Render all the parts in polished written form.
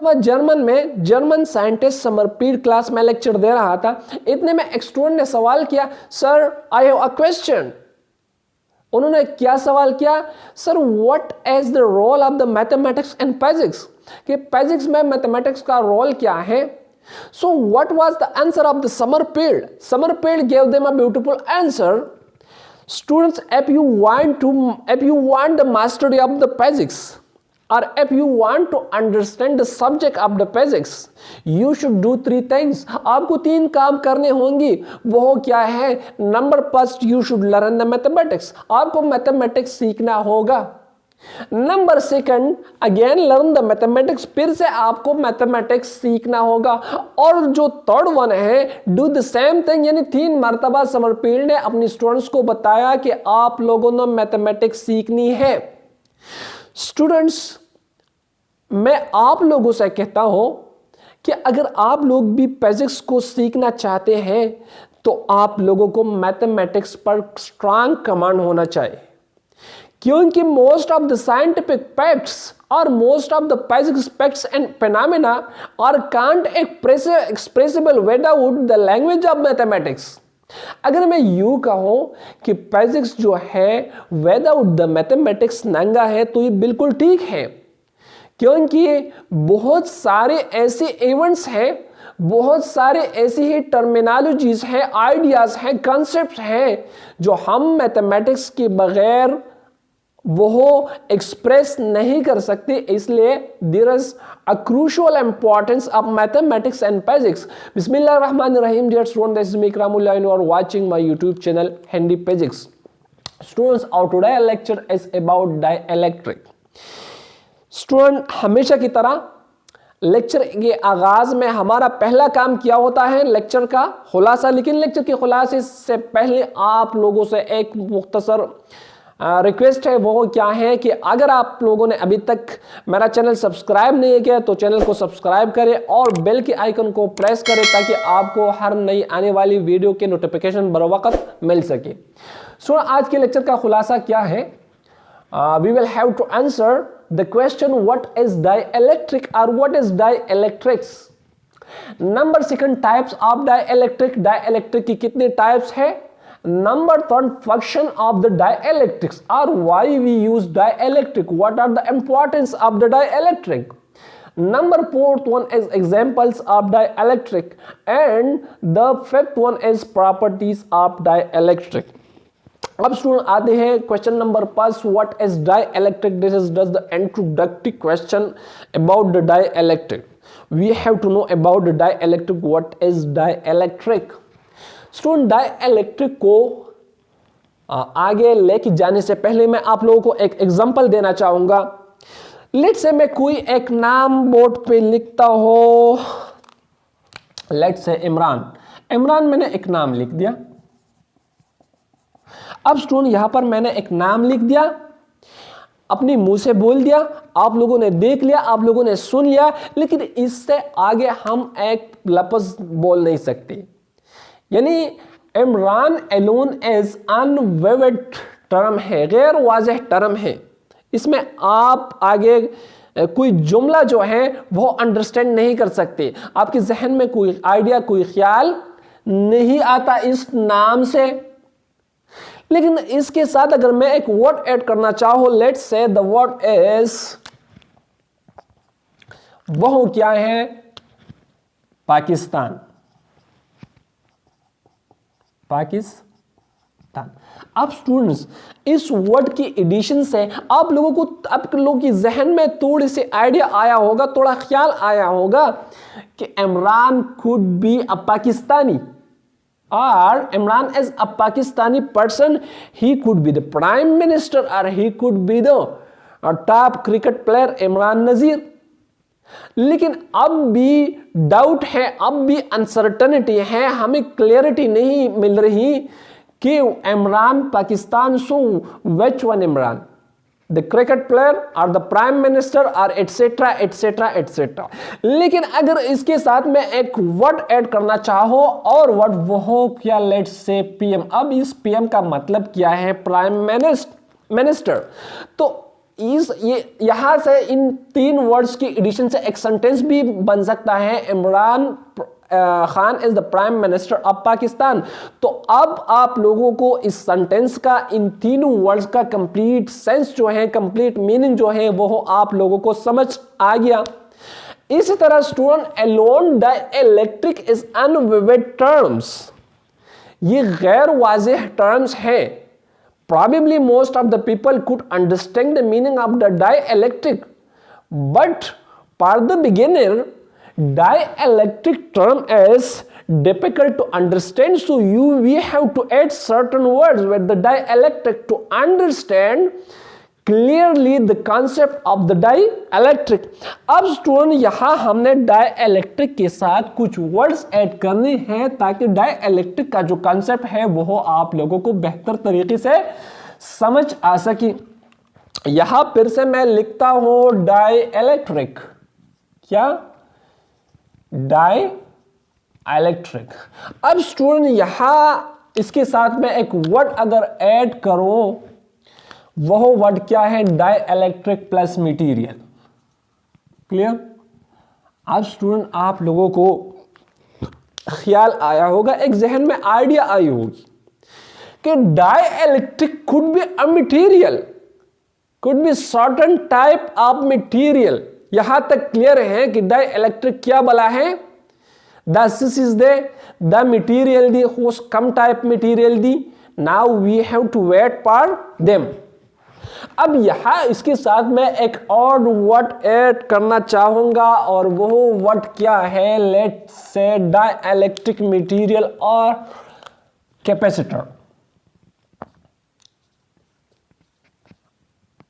वह German scientist समरपीर class में लेक्चर दे रहा था। इतने में एक स्टूडेंट ने सवाल किया, sir I have a question. उन्होंने क्या सवाल किया, sir what is the role of the mathematics and physics, कि फिजिक्स में मैथमेटिक्स का रोल क्या है। So what was the answer of the समरपीर gave them a beautiful answer. Students, if you want the mastery of the physics, or if you want to understand the subject of the physics, you should do 3 things. आपको 3 काम करने होंगे। वो क्या है? Number first, you should learn the mathematics. आपको mathematics सीखना होगा। Number second, again learn the mathematics, फिर से आपको मैथमेटिक्स सीखना होगा। और जो थर्ड वन है, डू द सेम थिंग, यानी 3 मर्तबा समरपीर ने अपनी स्टूडेंट्स को बताया कि आप लोगों ने मैथमेटिक्स सीखनी है। स्टूडेंट्स, मैं आप लोगों से कहता हूं कि अगर आप लोग भी फिजिक्स को सीखना चाहते हैं तो आप लोगों को मैथमेटिक्स पर स्ट्रांग कमांड होना चाहिए, क्योंकि most of the scientific facts और most of the physics facts and phenomena are can't expressible without the language of mathematics. अगर मैं यूं कहूं कि फिजिक्स जो है विदाउट द मैथमेटिक्स नंगा है, तो ये बिल्कुल ठीक है, क्योंकि बहुत सारे ऐसे इवेंट्स हैं, बहुत सारे ऐसी ही टर्मिनोलॉजीज हैं, आइडियाज हैं, कॉन्सेप्ट्स हैं जो हम मैथमेटिक्स के बगैर वो एक्सप्रेस नहीं कर सकते। इसलिए there is a crucial importance of mathematics and physics. बिस्मिल्लाहिर्रहमानिर्रहीम। Dear student, this is me Ikramullah and you are watching my YouTube channel handy physics. Students, our today lecture is about dielectric. Student, हमेशा की तरह lecture के आगाज में हमारा पहला काम क्या होता है? लेक्चर का खुलासा। लेकिन लेक्चर के खुलासे से पहले आप लोगों से एक मुख्तसर रिक्वेस्ट है। वो क्या है कि अगर आप लोगों ने अभी तक मेरा चैनल सब्सक्राइब नहीं किया तो चैनल को सब्सक्राइब करें और बेल के आइकन को प्रेस करें ताकि आपको हर नई आने वाली वीडियो के नोटिफिकेशन बर वक्त मिल सके। सो आज के लेक्चर का खुलासा क्या है? We will have to answer the question what is dielectric और what is dielectrics. Number second, types of dielectric. Dielectric की कितने टाइप्स है? Number third, function of the dielectrics or why we use dielectric, what are the importance of the dielectric. Number fourth one is examples of dielectric and the fifth one is properties of dielectric. अब student आते हैं question number 5, what is dielectric. This is just the introductory question about the dielectric. We have to know about the dielectric, what is dielectric. Student, dielectric को आगे लेके जाने से पहले मैं आप लोगों को एक एग्जांपल देना चाहूंगा। लेट्स से मैं कोई एक नाम बोर्ड पे लिखता हो, लेट्स से इमरान मैंने एक नाम लिख दिया। अब स्टूडेंट यहां पर मैंने एक नाम लिख दिया, अपनी मुंह से बोल दिया, आप लोगों ने देख लिया, आप लोगों ने सुन लिया, लेकिन इससे आगे हम एक लफ्ज बोल नहीं सकते। यानी इमरान एलोन इज अनवेवेड टर्म है, गैर वाज़ेह टर्म है। इसमें आप आगे कोई जुमला जो है वो अंडरस्टैंड नहीं कर सकते, आपके जहन में कोई आइडिया, कोई ख्याल नहीं आता इस नाम से। लेकिन इसके साथ अगर मैं एक वर्ड ऐड करना चाहूं, let's say the word is, वह क्या है? पाकिस्तान। अब स्टूडेंट्स, इस वर्ड की एडिशन से आप लोगों की जहन में थोड़ी सी आइडिया आया होगा, थोड़ा ख्याल आया होगा कि Imran could be a Pakistani और Imran is a Pakistani person, he could be the prime minister और he could be the top cricket player Imran Nazir. लेकिन अब भी डाउट है, अब भी अनसर्टेनिटी है, हमें क्लियरिटी नहीं मिल रही कि Imran Pakistan so which one Imran, the cricket player और द प्राइम मिनिस्टर और एटसेट्रा एटसेट्रा एटसेट्रा। लेकिन अगर इसके साथ में एक वर्ड ऐड करना चाहो और वर्ड वो क्या, लेट्स से पीएम। अब इस पीएम का मतलब क्या है? Prime minister. तो ये यहां से इन 3 वर्ड्स की एडिशन से एक सेंटेंस भी बन सकता है, Imran Khan is the prime minister of Pakistan. तो अब आप लोगों को इस सेंटेंस का, इन 3 वर्ड्स का कंप्लीट सेंस जो है, कंप्लीट मीनिंग जो है, वो आप लोगों को समझ आ गया। इसी तरह student, alone dielectric is unvivid terms, ये गैर वाज़ेह टर्म्स है। Probably most of the people could understand the meaning of the dielectric, but for the beginner, dielectric term is difficult to understand. So we have to add certain words with the dielectric to understand clearly the concept of the dielectric. अब student यहाँ हमने dielectric के साथ कुछ words add करने हैं ताकि dielectric का जो कंसेप्ट है वो आप लोगों को बेहतर तरीके से समझ आ सके। यहाँ फिर से मैं लिखता हूं डाइइलेक्ट्रिक, क्या डाइइलेक्ट्रिक। अब स्टूडेंट यहाँ इसके साथ में एक वर्ड अगर ऐड करूं, वह वर्ड क्या है, डाइइलेक्ट्रिक प्लस मटेरियल। क्लियर? अब स्टूडेंट आप लोगों को ख्याल आया होगा, एक जहन में आइडिया आई होगी कि dielectric could be a material, could be certain type of material. यहां तक क्लियर है कि डाइइलेक्ट्रिक क्या बला है, दिस इज द मटेरियल दी, कम टाइप मटेरियल दी। Now we have to wait for them. अब यहां इसके साथ मैं एक और वर्ड ऐड करना चाहूंगा और वो वर्ड क्या है, लेट्स से डाइइलेक्ट्रिक मटेरियल और कैपेसिटर।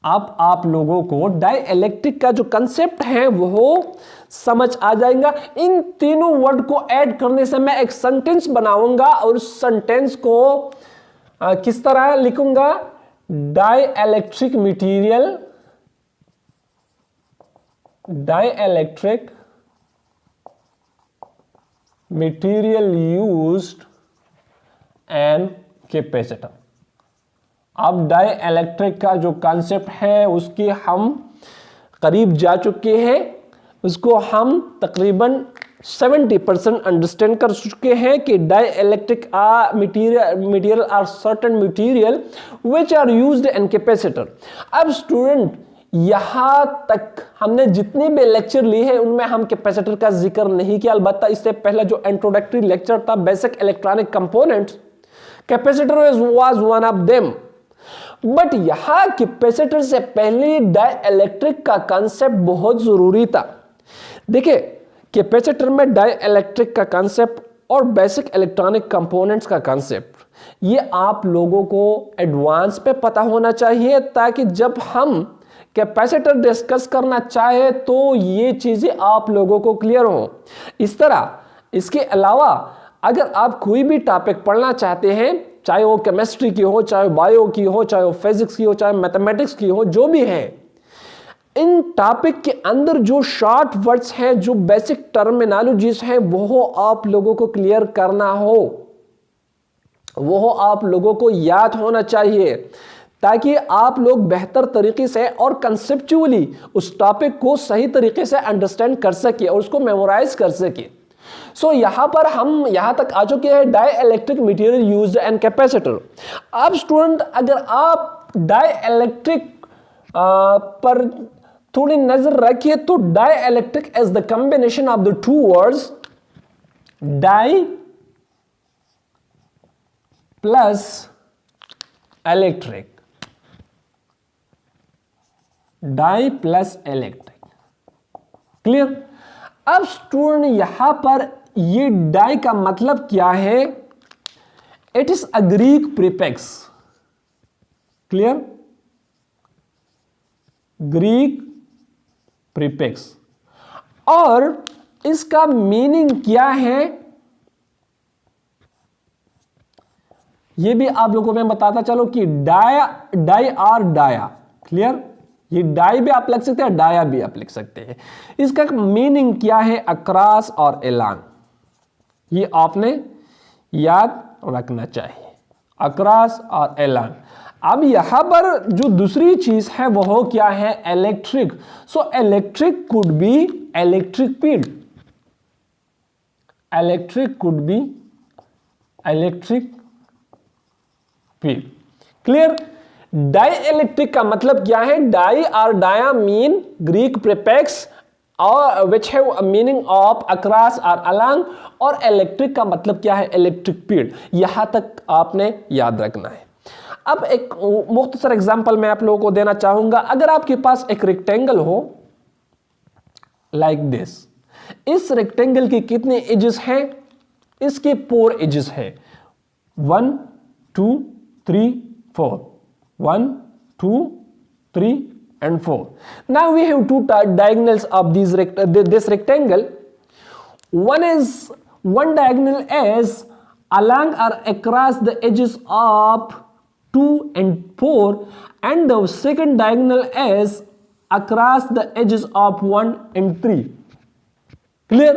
अब आप लोगों को डाइइलेक्ट्रिक का जो कंसेप्ट है वो समझ आ जाएगा। इन तीनों वर्ड को ऐड करने से मैं एक सेंटेंस बनाऊंगा और उस सेंटेंस को किस तरह लिखूंगा, dielectric material, dielectric material used and capacitor. अब डाइइलेक्ट्रिक का जो कॉन्सेप्ट है उसके हम करीब जा चुके हैं, उसको हम तकरीबन 70% अंडरस्टैंड कर चुके हैं कि dielectric material are certain material which are used in capacitor. अब स्टूडेंट यहां तक हमने जितने भी लेक्चर लिए हैं उनमें हम कैपेसिटर का जिक्र नहीं किया, अलबत्ता इससे पहला जो इंट्रोडक्टरी लेक्चर था basic electronic components, capacitor was one of them. But यहां कैपेसिटर से पहले डाइइलेक्ट्रिक का कंसेप्ट बहुत जरूरी था। देखिए कैपेसिटर में डाइइलेक्ट्रिक का कंसेप्ट और बेसिक इलेक्ट्रॉनिक कंपोनेंट्स का कंसेप्ट, ये आप लोगों को एडवांस पे पता होना चाहिए ताकि जब हम कैपेसिटर डिस्कस करना चाहे तो ये चीजें आप लोगों को क्लियर हो। इस तरह इसके अलावा अगर आप कोई भी टॉपिक पढ़ना चाहते हैं, चाहे वो केमिस्ट्री की हो, चाहे बायो की हो, चाहे वो फिजिक्स की हो, चाहे मैथमेटिक्स की हो, जो भी है, इन टॉपिक के अंदर जो शॉर्ट वर्ड्स हैं, जो बेसिक टर्मिनोलॉजीज हैं, वो आप लोगों को क्लियर करना हो, वो आप लोगों को याद होना चाहिए ताकि आप लोग बेहतर तरीके से और कंसेप्चुअली उस टॉपिक को सही तरीके से अंडरस्टैंड कर सके और उसको मेमोराइज कर सके। सो यहां पर हम यहां तक आ चुके हैं dielectric material used and capacitor. अब स्टूडेंट अगर आप डाइइलेक्ट्रिक पर थोड़ी नजर रखिए तो dielectric is the combination of the two words die plus electric, die plus electric. Clear? अब स्टूडेंट यहां पर ये डाई का मतलब क्या है, it is a Greek prefix. Clear? Greek prefix. और इसका मीनिंग क्या है ये भी आप लोगों को मैं बताता चलो कि डाई और डाया। क्लियर? ये डाई भी आप लिख सकते हैं, डाया भी आप लिख सकते हैं। इसका मीनिंग क्या है, अक्रॉस और एलान, ये आपने याद रखना चाहिए, अक्रॉस और एलान। अब यहां पर जो दूसरी चीज है वो क्या है, electric. So electric could be electric field, electric could be electric field. Clear. Dielectric का मतलब क्या है, डाई और डाया मीन ग्रीक प्रीफिक्स और which have a meaning of across और अलॉन्ग, और इलेक्ट्रिक का मतलब क्या है, इलेक्ट्रिक फील्ड। यहां तक आपने याद रखना है। अब एक मुख्तसर एग्जांपल मैं आप लोगों को देना चाहूंगा। अगर आपके पास एक रेक्टेंगल हो लाइक दिस, इस रेक्टेंगल की कितने एजेस हैं, इसके 4 एजेस हैं, 1 2 3 4, 1 2 3 and 4. Now we have two diagonals of this rectangle. One diagonal is along or across the edges of 2 and 4, and the second diagonal is across the edges of 1 and 3. Clear?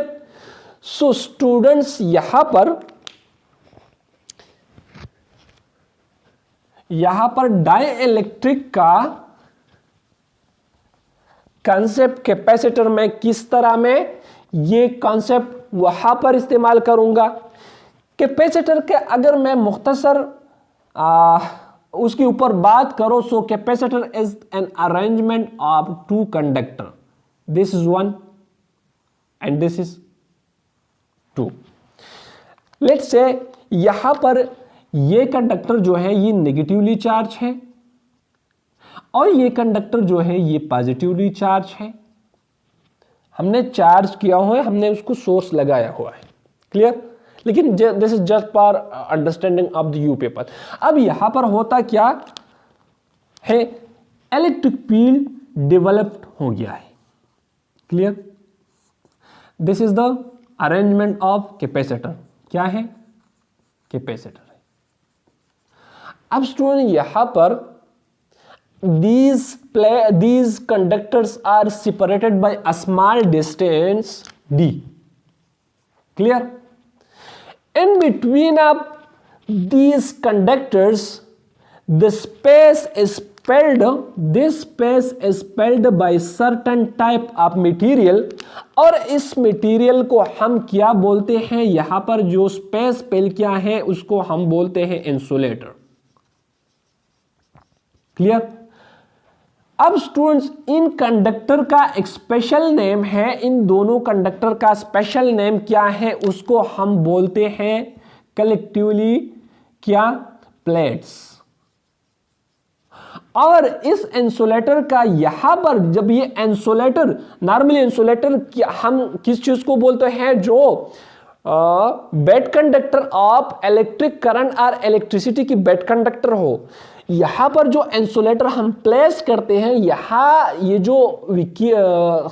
So students, यहां पर dielectric का concept capacitor में किस तरह में ये concept वहां पर इस्तेमाल करूंगा। कैपेसिटर के अगर मैं मुख्तसर उसके ऊपर बात करो, so capacitor is an arrangement of 2 conductor, this is 1 and this is 2। Let's say यहां पर ये कंडक्टर जो है ये नेगेटिवली चार्ज है और ये कंडक्टर जो है ये पॉजिटिवली चार्ज है। हमने चार्ज किया हुआ है, हमने उसको सोर्स लगाया हुआ है। क्लियर। लेकिन this is just for understanding of the you paper. अब यहां पर होता क्या है, इलेक्ट्रिक फील्ड डेवलप्ड हो गया है। Clear. This is the arrangement of capacitor. क्या है, कैपेसिटर है। अब स्टूडेंट यहां पर these conductors are separated by a small distance d. Clear? In between of these conductors, the space is filled, this space is filled by certain type of material, और इस material को हम क्या बोलते हैं, यहां पर जो स्पेस फिल किया है उसको हम बोलते हैं इंसुलेटर। क्लियर। अब स्टूडेंट्स इन कंडक्टर का एक स्पेशल नेम है, इन दोनों कंडक्टर का स्पेशल नेम क्या है, उसको हम बोलते हैं कलेक्टिवली क्या, प्लेट्स। और इस इंसुलेटर का यहां पर जब ये इंसुलेटर, नॉर्मली इंसुलेटर हम किस चीज को बोलते हैं, जो bad conductor of electric current और इलेक्ट्रिसिटी की बेड कंडक्टर हो, यहां पर जो इंसुलेटर हम प्लेस करते हैं, यहां ये जो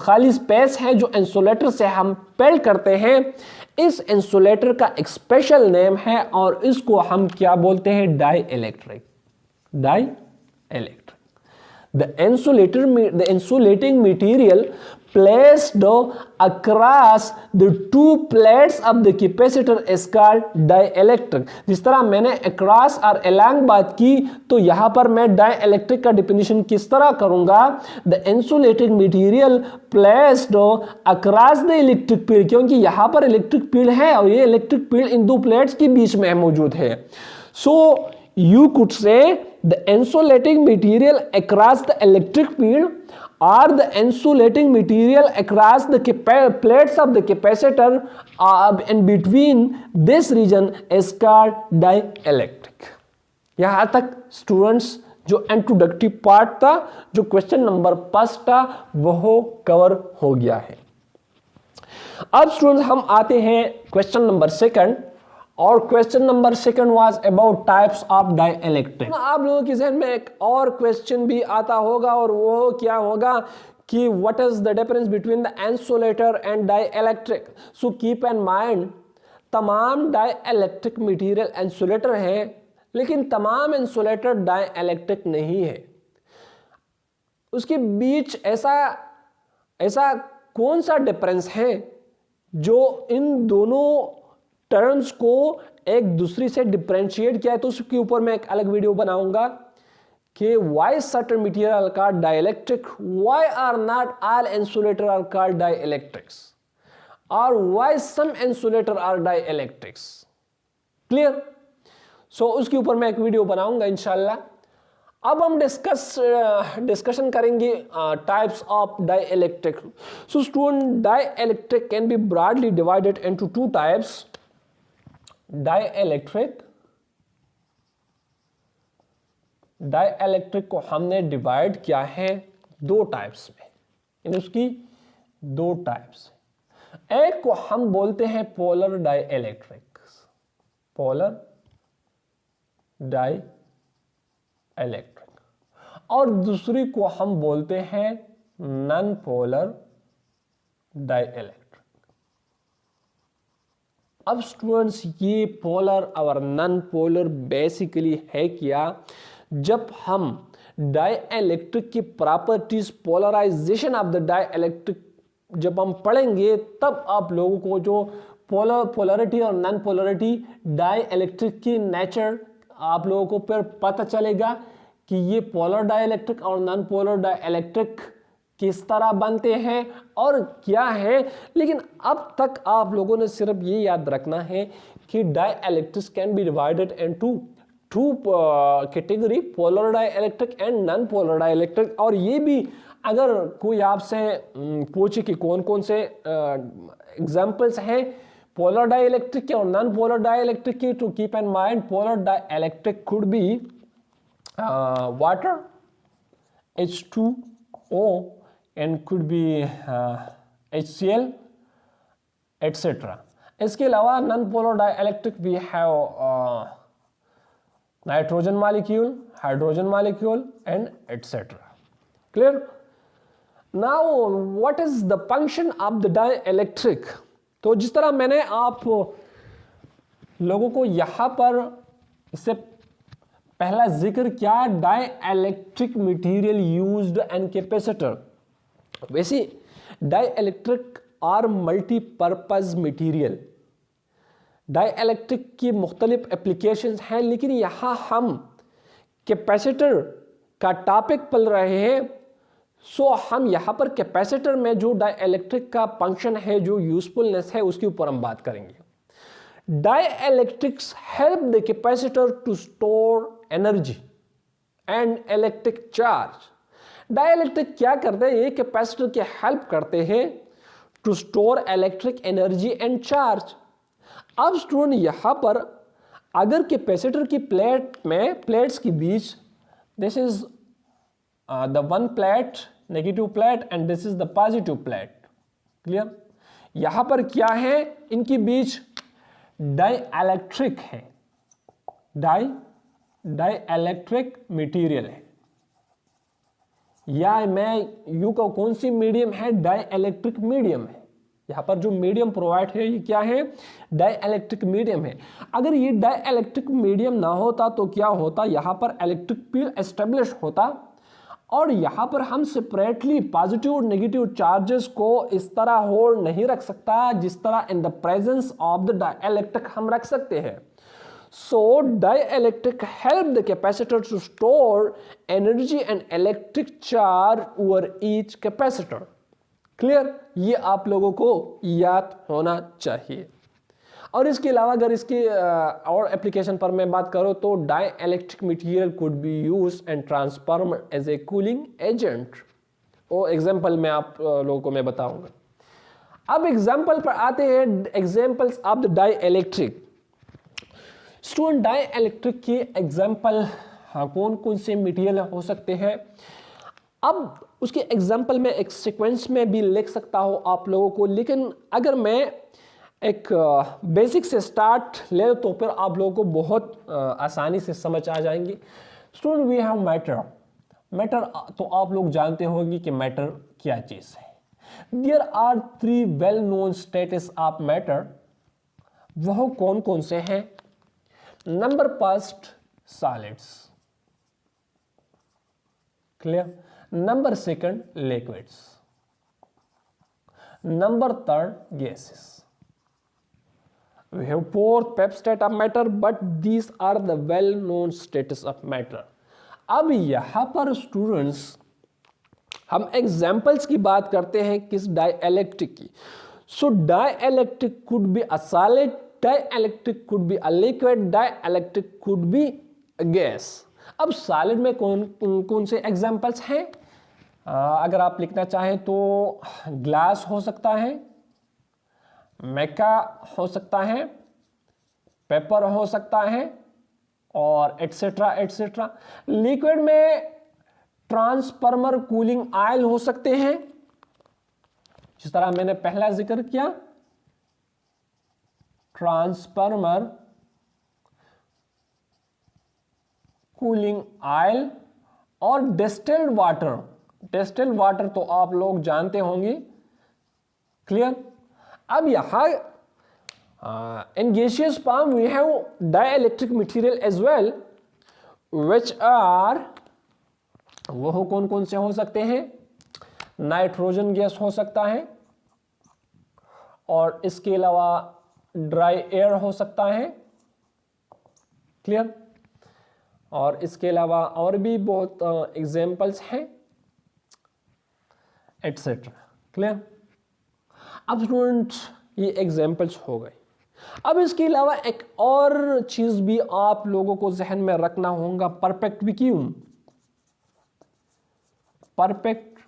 खाली स्पेस है जो इंसुलेटर से हम फिल करते हैं, इस इंसुलेटर का एक स्पेशल नेम है और इसको हम क्या बोलते हैं, dielectric. Dielectric. The insulating material placed across the 2 plates of the capacitor is called dielectric। जिस तरह मैंने across और along बात की, तो यहां पर मैं dielectric का definition किस तरह करूंगा, the insulating material placed across the electric field, क्योंकि यहां पर इलेक्ट्रिक फील्ड है और ये इलेक्ट्रिक फील्ड इन 2 प्लेट्स के बीच में मौजूद है। So you could say the insulating material across the electric field or the insulating material across the plates of the capacitor in between this region is called dielectric। यहां तक students जो introductive part था, जो question number 5 था, वह cover हो गया है। अब स्टूडेंट्स हम आते हैं क्वेश्चन नंबर 2, और question number 2 was about types of dielectric. आप लोगों के जहन में एक और क्वेश्चन भी आता होगा, और वो क्या होगा कि what is the difference between the insulator and dielectric. So keep in mind, तमाम डाइइलेक्ट्रिक मटेरियल इंसुलेटर है, लेकिन तमाम इंसुलेटर डाइइलेक्ट्रिक नहीं है। उसके बीच ऐसा कौन सा डिफरेंस है जो इन दोनों टर्म्स को एक दूसरे से डिफरेंशिएट किया है, तो उसके ऊपर मैं एक अलग वीडियो बनाऊंगा। कि why certain material are called dielectric, why are not all insulator are called dielectrics, or why some insulator are dielectrics. Clear? So उसके ऊपर मैं एक वीडियो बनाऊंगा इंशाल्लाह. अब हम डिस्कशन करेंगे types of dielectric. So student, dielectric can be broadly divided into two types. Dielectric को हमने डिवाइड किया है दो टाइप्स में, यानी उसकी दो टाइप्स. एक को हम बोलते हैं पोलर डाइइलेक्ट्रिक, पोलर डाइइलेक्ट्रिक, और दूसरी को हम बोलते हैं नॉन पोलर डाइइलेक्ट्रिक. अब स्टूडेंट्स, ये पोलर और नॉन पोलर बेसिकली है क्या? जब हम डाइइलेक्ट्रिक की properties, polarization of the dielectric जब हम पढ़ेंगे, तब आप लोगों को जो पोलरिटी और नॉन पोलरिटी, डाइइलेक्ट्रिक की नेचर आप लोगों को फिर पता चलेगा कि ये पोलर डाइइलेक्ट्रिक और नॉन पोलर डाइइलेक्ट्रिक किस तरह बनते हैं और क्या है. लेकिन अब तक आप लोगों ने सिर्फ ये याद रखना है कि dielectrics can be divided into two category, polar dielectric and non polar dielectric. और ये भी अगर कोई आपसे पूछे कि कौन कौन से एग्जाम्पल्स हैं पोलर डाइइलेक्ट्रिक के और नॉन पोलर डाइइलेक्ट्रिक की, to keep in mind polar dielectric could be water H2O and could be HCl etc. इसके अलावा non polar dielectric we have nitrogen molecule, hydrogen molecule and etcetera. Clear? Now what is the function of the dielectric? तो जिस तरह मैंने आप लोगों को यहां पर इससे पहला जिक्र किया, dielectric material used and capacitor. वैसे dielectric are multipurpose material. Dielectric की मुख्तलिफ एप्लीकेशंस हैं, लेकिन यहाँ हम कैपेसिटर का टॉपिक पढ़ रहे हैं. सो हम यहाँ पर कैपेसिटर में जो डाइइलेक्ट्रिक का फंक्शन है, जो यूजफुलनेस है, उसके ऊपर हम बात करेंगे. Dielectrics help the capacitor to store energy and electric charge. Dielectric क्या करते हैं? ये कैपेसिटर की हेल्प करते हैं to store electric energy and charge. अब स्टूडेंट, यहां पर अगर कैपेसिटर की प्लेट्स के बीच, this is the one plate, negative plate, and this is the positive plate. Clear? यहां पर क्या है? इनके बीच डाइइलेक्ट्रिक है, डाइइलेक्ट्रिक मटेरियल है, या मैं यू का कौन सी मीडियम है? डाइइलेक्ट्रिक मीडियम है. यहां पर जो मीडियम प्रोवाइड है ये क्या है? डाइइलेक्ट्रिक मीडियम है. अगर ये डाइइलेक्ट्रिक मीडियम ना होता तो क्या होता? यहां पर इलेक्ट्रिक फील्ड एस्टेब्लिश होता, और यहां पर हम सेपरेटली पॉजिटिव और नेगेटिव चार्जेस को इस तरह होल्ड नहीं रख सकता जिस तरह in the presence of the dielectric हम रख सकते हैं. So dielectric help the capacitor to store energy and electric charge over each capacitor. Clear? ये आप लोगों को याद होना चाहिए. और इसके अलावा अगर इसके और एप्लीकेशन पर मैं बात करूं तो dielectric material could be used and transformed as a cooling agent. वो एग्जाम्पल मैं आप लोगों को मैं बताऊंगा. अब एग्जाम्पल पर आते हैं, examples of the dielectric. Student, dielectric के एग्जाम्पल कौन कौन से मटेरियल हो सकते हैं? अब उसके एग्जाम्पल में एक सीक्वेंस में भी लिख सकता हूं आप लोगों को, लेकिन अगर मैं एक बेसिक से स्टार्ट ले तो फिर आप लोगों को बहुत आसानी से समझ आ जाएंगी. Student, we have matter. Matter तो आप लोग जानते होंगे कि मैटर क्या चीज़ है. There are 3 well known states of matter. वह कौन कौन से हैं? Number first, solids. Clear? Number second, liquids. Number third, gases. We have 4th state of matter, but these are the well known status of matter. अब यहाँ पर students हम examples की बात करते हैं किस डाइइलेक्ट्रिक की। So dielectric could be a solid, dielectric could be a liquid, dielectric could be a gas. अब सॉलिड में कौन कौन से एग्जाम्पल्स हैं? अगर आप लिखना चाहें तो ग्लास हो सकता है, मेका हो सकता है, पेपर हो सकता है और एटसेट्रा एटसेट्रा। लिक्विड में ट्रांसफार्मर, कूलिंग ऑयल हो सकते हैं, जिस तरह मैंने पहला जिक्र किया, ट्रांसफार्मर, कूलिंग ऑयल और डिस्टिल्ड वाटर। डिस्टिल्ड वाटर तो आप लोग जानते होंगे, क्लियर। अब यहां in gaseous form we have dielectric material as well, which are, वो कौन कौन से हो सकते हैं? नाइट्रोजन गैस हो सकता है और इसके अलावा ड्राई एयर हो सकता है, क्लियर। और इसके अलावा और भी बहुत एग्जाम्पल्स हैं, एटसेट्रा, क्लियर। अब स्टूडेंट्स ये एग्जाम्पल्स हो गए। अब इसके अलावा एक और चीज भी आप लोगों को जहन में रखना होगा, perfect vacuum. Perfect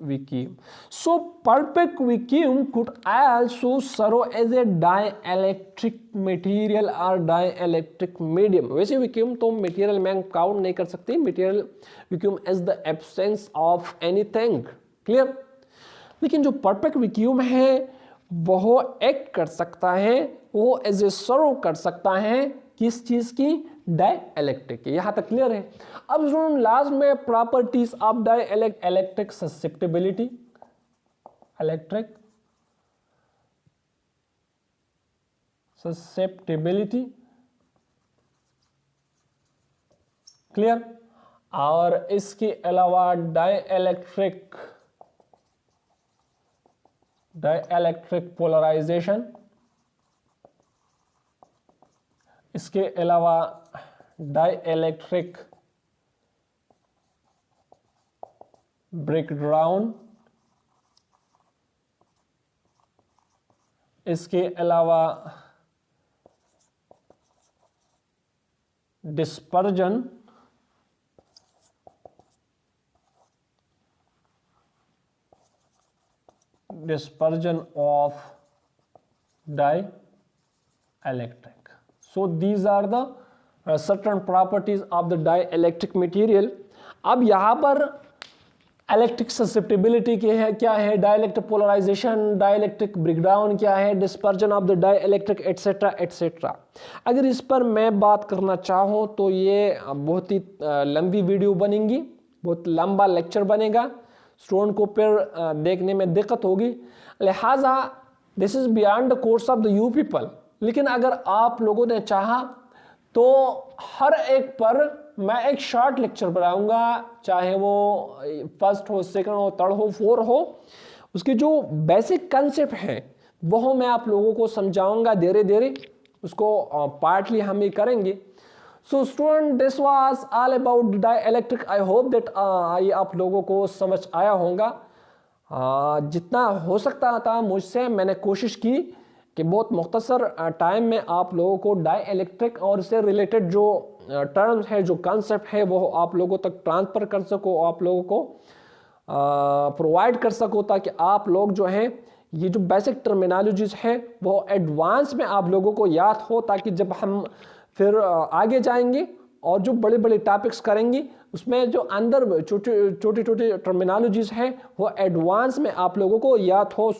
vacuum, so perfect vacuum could also serve as a dielectric material और डाइइलेक्ट्रिक मीडियम। वैसे वैक्यूम तो मटेरियल में काउंट नहीं कर सकते, material vacuum is the absence of anything, clear. लेकिन जो परफेक्ट वैक्यूम है वो एक्ट कर सकता है, वो एज ए सर्व कर सकता है किस चीज की? डाइइलेक्ट्रिक की। यहां तक क्लियर है। अब जो लास्ट में properties of dielectric, susceptibility, electric susceptibility, clear. और इसके अलावा डाइइलेक्ट्रिक पोलराइजेशन, इसके अलावा डाइइलेक्ट्रिक ब्रेकडाउन, इसके अलावा dispersion, dispersion of dielectric. So these are the certain properties of the dielectric material. अब यहाँ पर इलेक्ट्रिक ससेप्टिबिलिटी की है, क्या है? डाइइलेक्ट्रिक पोलराइजेशन, डाइइलेक्ट्रिक ब्रेकडाउन क्या है? Dispersion of the dielectric, etcetera etcetera. अगर इस पर मैं बात करना चाहूँ तो ये बहुत ही लंबी वीडियो बनेगी, बहुत लंबा लेक्चर बनेगा, स्टूडेंट को फिर देखने में दिक्कत होगी, लिहाजा this is beyond the course of the you people. लेकिन अगर आप लोगों ने चाहा तो हर एक पर मैं एक शॉर्ट लेक्चर बनाऊंगा, चाहे वो फर्स्ट हो, सेकंड हो, थर्ड हो, फोर हो, उसके जो बेसिक कंसेप्ट हैं वो मैं आप लोगों को समझाऊंगा धीरे धीरे, उसको पार्टली हम ये करेंगे। So student, this was all about dielectric. I hope that ये आप लोगों को समझ आया होगा। जितना हो सकता था मुझसे मैंने कोशिश की कि बहुत मुख्तसर टाइम में आप लोगों को डाइइलेक्ट्रिक और इससे रिलेटेड जो टर्म्स है, जो कॉन्सेप्ट है, वो आप लोगों तक ट्रांसफ़र कर सको, आप लोगों को प्रोवाइड कर सको, ताकि आप लोग जो हैं ये जो बेसिक टर्मिनोलॉजीज है वो एडवांस में आप लोगों को याद हो, ताकि जब हम फिर आगे जाएंगे और जो बड़े बड़े टॉपिक्स करेंगे उसमें जो अंदर छोटे छोटे टर्मिनोलॉजीज हैं वो एडवांस में आप लोगों को याद हो।